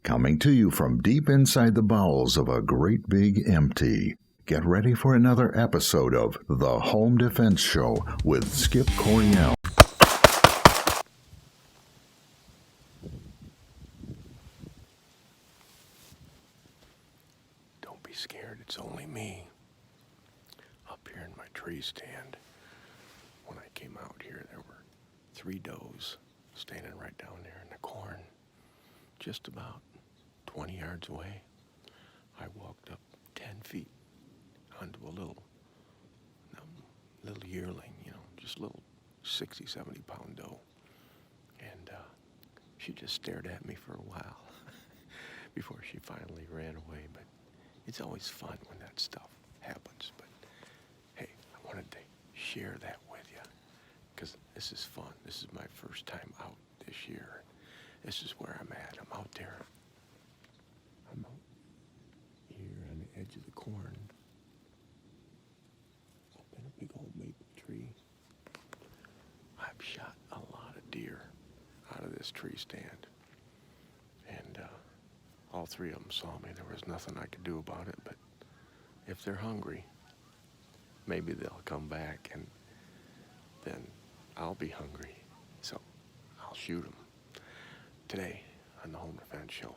Coming to you from deep inside the bowels of a great big empty. Get ready for another episode of The Home Defense Show with Skip Coryell. Don't be scared, it's only me. Up here in my tree stand. When I came out here, there were 3 does standing right down there in the corn, just about 20 yards away. I walked up 10 feet onto a little yearling, just a little 60, 70 pound doe. And she just stared at me for a while before she finally ran away. But it's always fun when that stuff happens. But hey, I wanted to share that with you because this is fun. This is my first time out this year. This is where I'm at. I'm out there. I'm out here on the edge of the corn, up in a big old maple tree. I've shot a lot of deer out of this tree stand, and all 3 of them saw me. There was nothing I could do about it, but if they're hungry, maybe they'll come back, and then I'll be hungry, so I'll shoot them. Today on the Home Defense Show,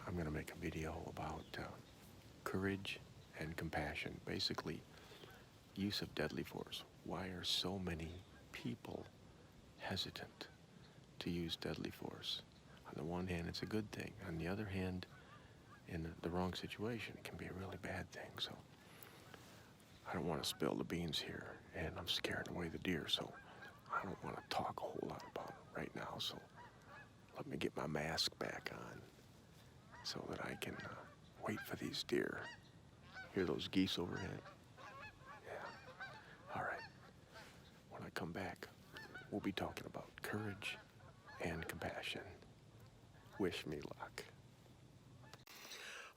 I'm going to make a video about courage and compassion, basically use of deadly force. Why are so many people hesitant to use deadly force? On the one hand, it's a good thing. On the other hand, in the wrong situation, it can be a really bad thing. So I don't want to spill the beans here, and I'm scaring away the deer, so I don't want to talk a whole lot about it right now. So let me get my mask back on so that I can wait for these deer. Hear those geese overhead? Yeah. All right. When I come back, we'll be talking about courage and compassion. Wish me luck.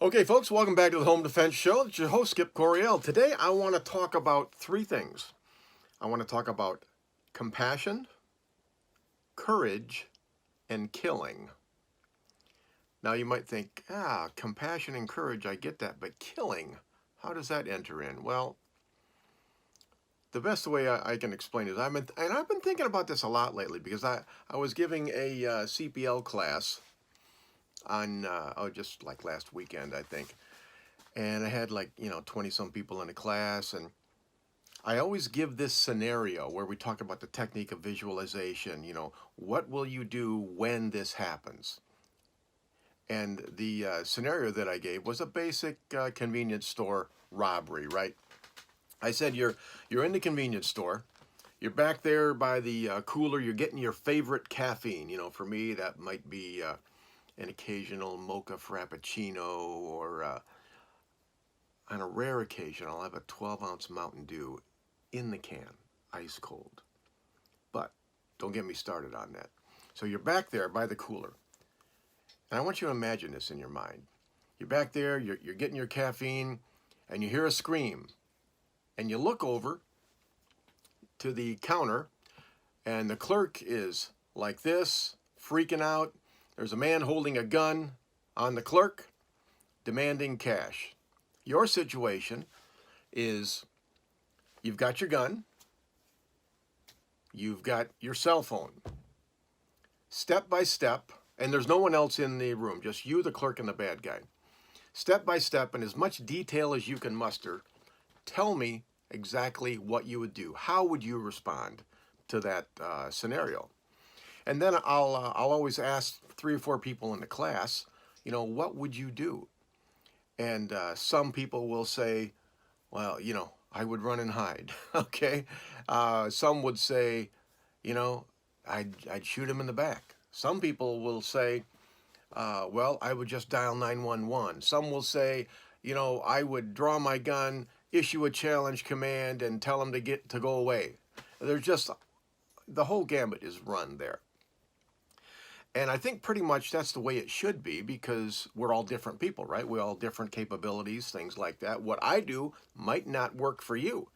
Okay, folks, welcome back to the Home Defense Show. It's your host, Skip Coryell. Today, I want to talk about 3 things. I want to talk about compassion, courage, and killing. Now, you might think, compassion and courage, I get that, but killing, how does that enter in? Well, the best way I can explain it, I've been thinking about this a lot lately because I was giving a CPL class on, just like last weekend, I think. And I had 20-some people in the class, and I always give this scenario where we talk about the technique of visualization, what will you do when this happens? And the scenario that I gave was a basic convenience store robbery, right? I said you're in the convenience store, you're back there by the cooler, you're getting your favorite caffeine. For me, that might be an occasional mocha frappuccino, or on a rare occasion, I'll have a 12-ounce Mountain Dew in the can, ice cold. But don't get me started on that. So you're back there by the cooler. And I want you to imagine this in your mind. You're back there, you're getting your caffeine, and you hear a scream. And you look over to the counter, and the clerk is like this, freaking out. There's a man holding a gun on the clerk, demanding cash. Your situation is you've got your gun, you've got your cell phone. Step by step, and there's no one else in the room, just you, the clerk, and the bad guy. Step by step, in as much detail as you can muster, tell me exactly what you would do. How would you respond to that scenario? And then I'll always ask 3 or 4 people in the class, what would you do? And some people will say, well, I would run and hide. Okay. Some would say, I'd shoot him in the back. Some people will say, well, I would just dial 911. Some will say, I would draw my gun, issue a challenge command, and tell them to go away. There's just, the whole gambit is run there. And I think pretty much that's the way it should be, because we're all different people, right? We all have different capabilities, things like that. What I do might not work for you,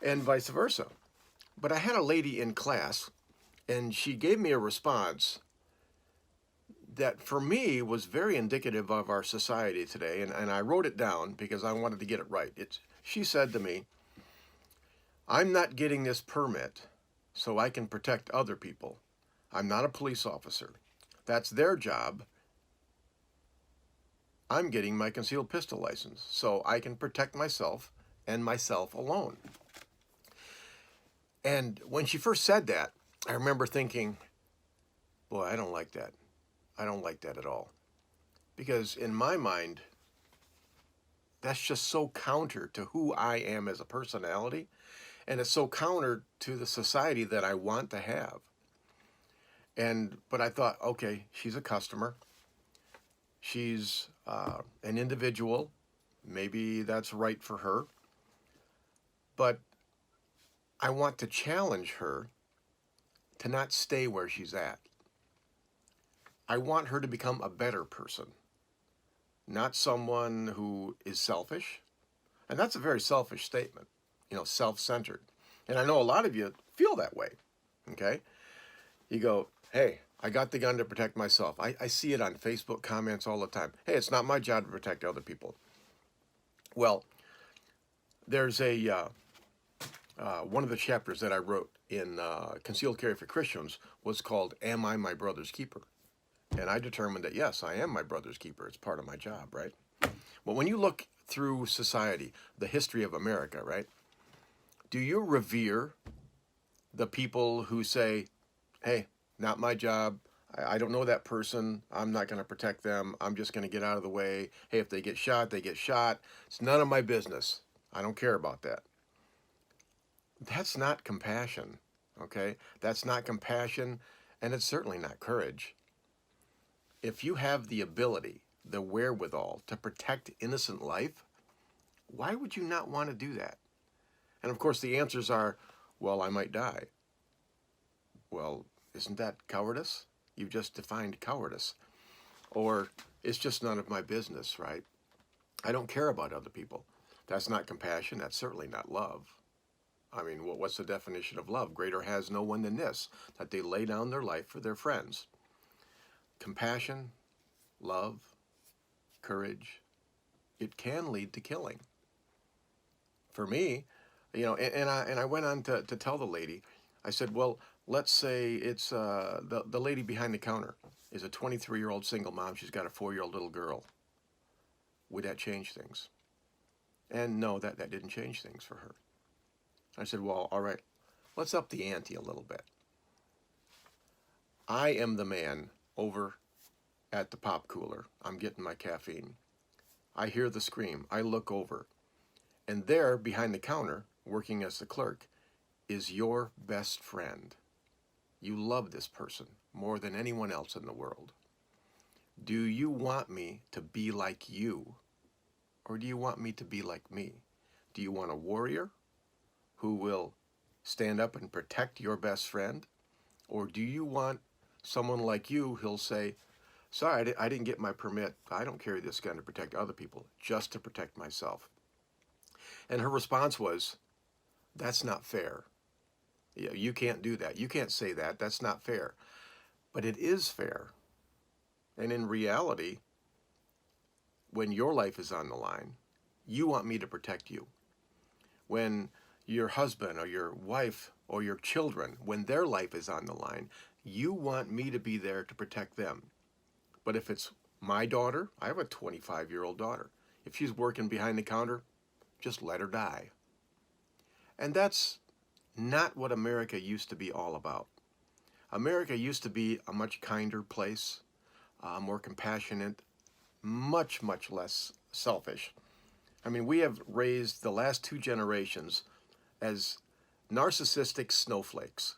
and vice versa. But I had a lady in class, and she gave me a response that for me was very indicative of our society today, and I wrote it down because I wanted to get it right. She said to me, I'm not getting this permit so I can protect other people. I'm not a police officer. That's their job. I'm getting my concealed pistol license so I can protect myself and myself alone. And when she first said that, I remember thinking, boy, I don't like that. I don't like that at all. Because in my mind, that's just so counter to who I am as a personality. And it's so counter to the society that I want to have. But I thought, okay, she's a customer. She's an individual. Maybe that's right for her. But I want to challenge her to not stay where she's at. I want her to become a better person, not someone who is selfish. And that's a very selfish statement, self-centered. And I know a lot of you feel that way, okay? You go, hey, I got the gun to protect myself. I see it on Facebook comments all the time. Hey, it's not my job to protect other people. Well, there's one of the chapters that I wrote in Concealed Carry for Christians was called, Am I My Brother's Keeper? And I determined that, yes, I am my brother's keeper. It's part of my job, right? Well, when you look through society, the history of America, right? Do you revere the people who say, hey, not my job. I don't know that person. I'm not going to protect them. I'm just going to get out of the way. Hey, if they get shot, they get shot. It's none of my business. I don't care about that. That's not compassion, okay? That's not compassion, and it's certainly not courage. If you have the ability, the wherewithal to protect innocent life, why would you not want to do that? And of course, the answers are, well, I might die. Well, isn't that cowardice? You've just defined cowardice. Or it's just none of my business, right? I don't care about other people. That's not compassion. That's certainly not love. I mean, what's the definition of love? Greater has no one than this, that they lay down their life for their friends. Compassion, love, courage, it can lead to killing. For me, and I went on to tell the lady, I said, well, let's say it's the lady behind the counter is a 23-year-old single mom. She's got a 4-year-old little girl. Would that change things? And no, that didn't change things for her. I said, well, all right, let's up the ante a little bit. I am the man over at the pop cooler. I'm getting my caffeine. I hear the scream. I look over. And there, behind the counter, working as the clerk, is your best friend. You love this person more than anyone else in the world. Do you want me to be like you? Or do you want me to be like me? Do you want a warrior who will stand up and protect your best friend? Or do you want someone like you who'll say, sorry, I didn't get my permit. I don't carry this gun to protect other people, just to protect myself. And her response was, that's not fair. You can't do that. You can't say that. That's not fair. But it is fair. And in reality, when your life is on the line, you want me to protect you. When your husband or your wife or your children, when their life is on the line, you want me to be there to protect them. But if it's my daughter, I have a 25-year-old daughter. If she's working behind the counter, just let her die. And that's not what America used to be all about. America used to be a much kinder place, more compassionate, much, much less selfish. I mean, we have raised the last 2 generations as narcissistic snowflakes.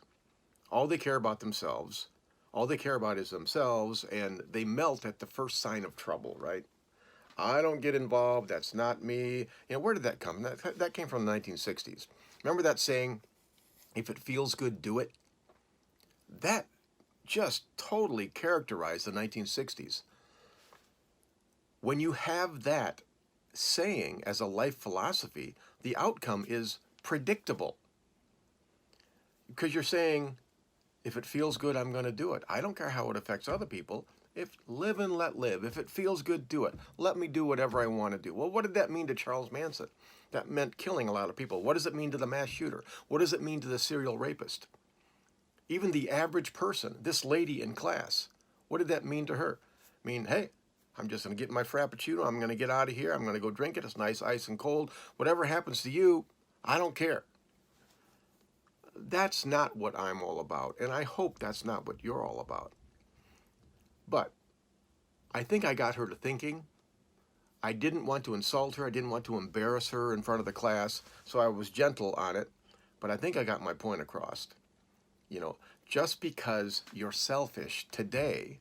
All they care about themselves. All they care about is themselves, and they melt at the first sign of trouble, right? I don't get involved. That's not me. Where did that come? That came from the 1960s. Remember that saying, if it feels good, do it? That just totally characterized the 1960s. When you have that saying as a life philosophy, the outcome is predictable. Because you're saying, If it feels good, I'm going to do it. I don't care how it affects other people. If live and let live. If it feels good, do it. Let me do whatever I want to do. Well, what did that mean to Charles Manson? That meant killing a lot of people. What does it mean to the mass shooter? What does it mean to the serial rapist? Even the average person, this lady in class, what did that mean to her? I mean, hey, I'm just going to get my Frappuccino. I'm going to get out of here. I'm going to go drink it. It's nice, ice and cold. Whatever happens to you, I don't care. That's not what I'm all about, and I hope that's not what you're all about. But I think I got her to thinking. I didn't want to insult her. I didn't want to embarrass her in front of the class, so I was gentle on it, but I think I got my point across. You know, just because you're selfish today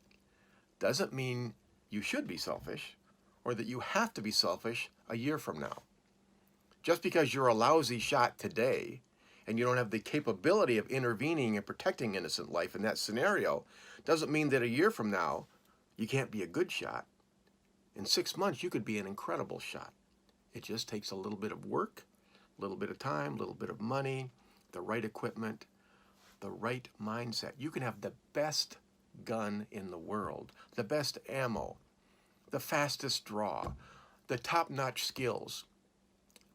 doesn't mean you should be selfish or that you have to be selfish a year from now. Just because you're a lousy shot today and you don't have the capability of intervening and protecting innocent life in that scenario, doesn't mean that a year from now you can't be a good shot. In 6 months, you could be an incredible shot. It just takes a little bit of work, a little bit of time, a little bit of money, the right equipment, the right mindset. You can have the best gun in the world, the best ammo, the fastest draw, the top-notch skills.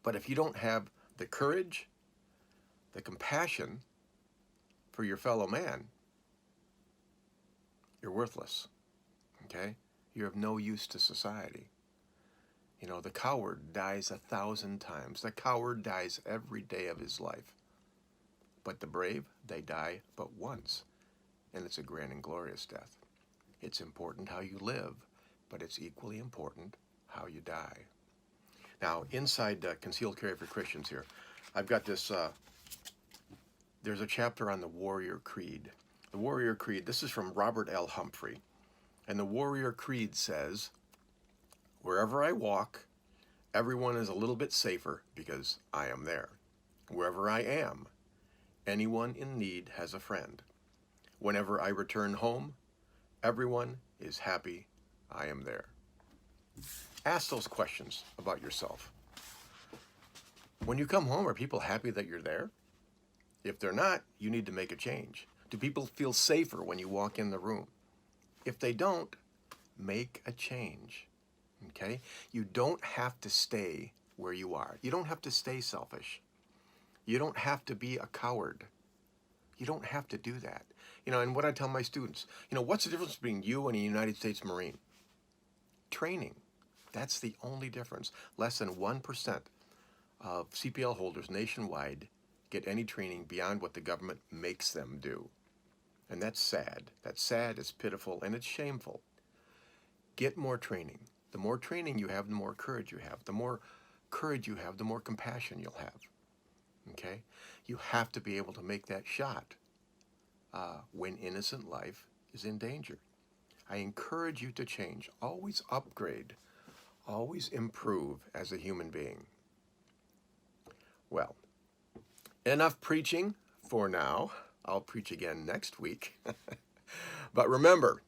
But if you don't have the courage, the compassion for your fellow man, you're worthless, okay? You're of no use to society. You know, the coward dies 1,000 times. The coward dies every day of his life. But the brave, they die but once, and it's a grand and glorious death. It's important how you live, but it's equally important how you die. Now, inside Concealed Carry for Christians here, I've got this, there's a chapter on the Warrior Creed. The Warrior Creed, this is from Robert L. Humphrey. And the Warrior Creed says, wherever I walk, everyone is a little bit safer because I am there. Wherever I am, anyone in need has a friend. Whenever I return home, everyone is happy I am there. Ask those questions about yourself. When you come home, are people happy that you're there? If they're not, you need to make a change. Do people feel safer when you walk in the room? If they don't, make a change, okay? You don't have to stay where you are. You don't have to stay selfish. You don't have to be a coward. You don't have to do that. You know, and what I tell my students, you know, what's the difference between you and a United States Marine? Training. That's the only difference. Less than 1% of CPL holders nationwide get any training beyond what the government makes them do. And that's sad. That's sad, it's pitiful, and it's shameful. Get more training. The more training you have, the more courage you have. The more courage you have, the more compassion you'll have. Okay? You have to be able to make that shot when innocent life is in danger. I encourage you to change. Always upgrade. Always improve as a human being. Well, enough preaching for now. I'll preach again next week. But remember,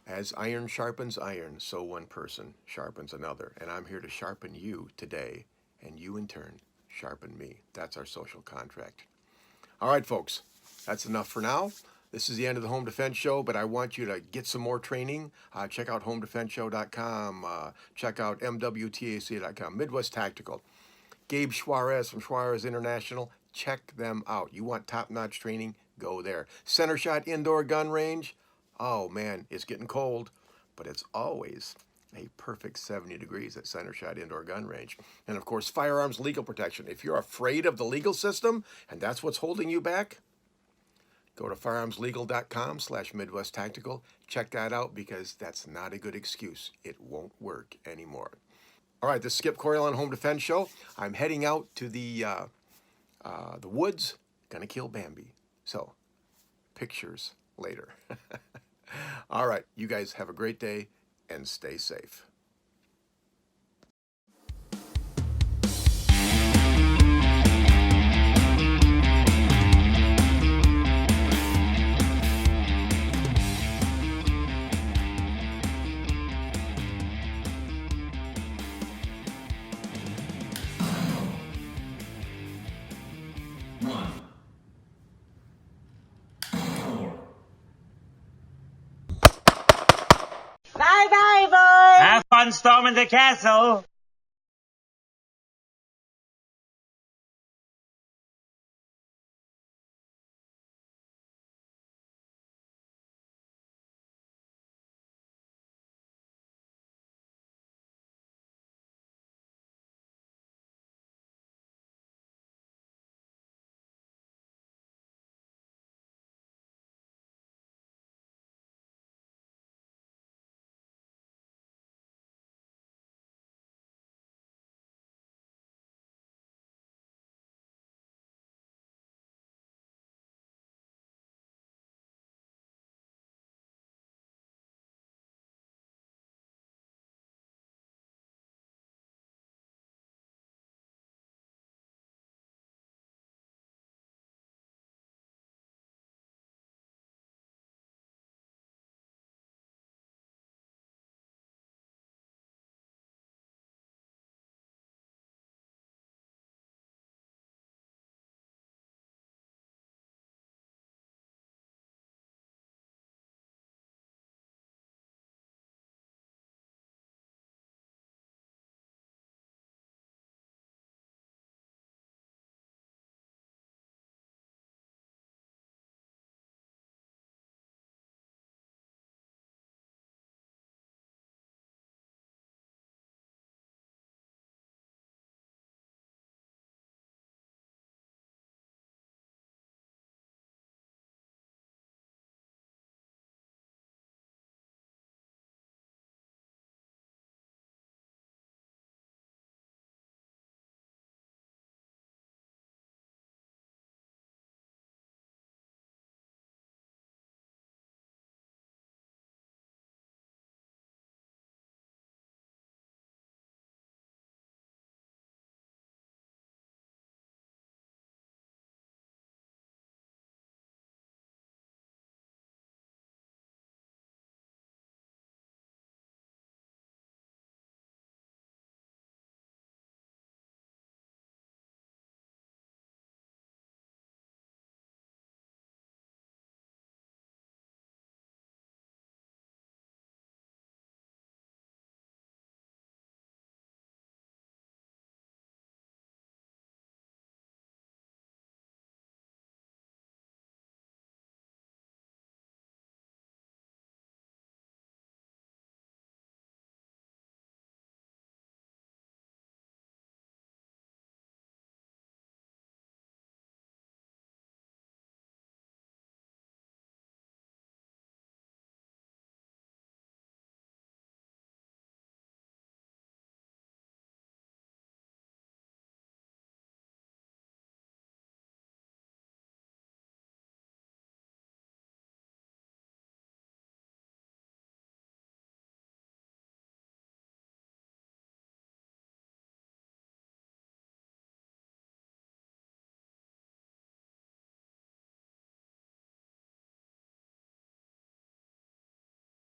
as iron sharpens iron, so one person sharpens another. And I'm here to sharpen you today, and you in turn sharpen me. That's our social contract. All right, folks, that's enough for now. This is the end of the Home Defense Show, but I want you to get some more training. Check out homedefenseshow.com. Check out mwtac.com. Midwest Tactical. Gabe Suarez from Suarez International. Check them out. You want top-notch training? Go there. Center Shot Indoor Gun Range. Oh, man, it's getting cold, but it's always a perfect 70 degrees at Center Shot Indoor Gun Range. And, of course, firearms legal protection. If you're afraid of the legal system and that's what's holding you back, go to firearmslegal.com/Midwest Tactical. Check that out because that's not a good excuse. It won't work anymore. All right, this is Skip Coryell on Home Defense Show. I'm heading out to the woods. Gonna kill Bambi. So, pictures later. All right, you guys have a great day and stay safe. one storming the castle.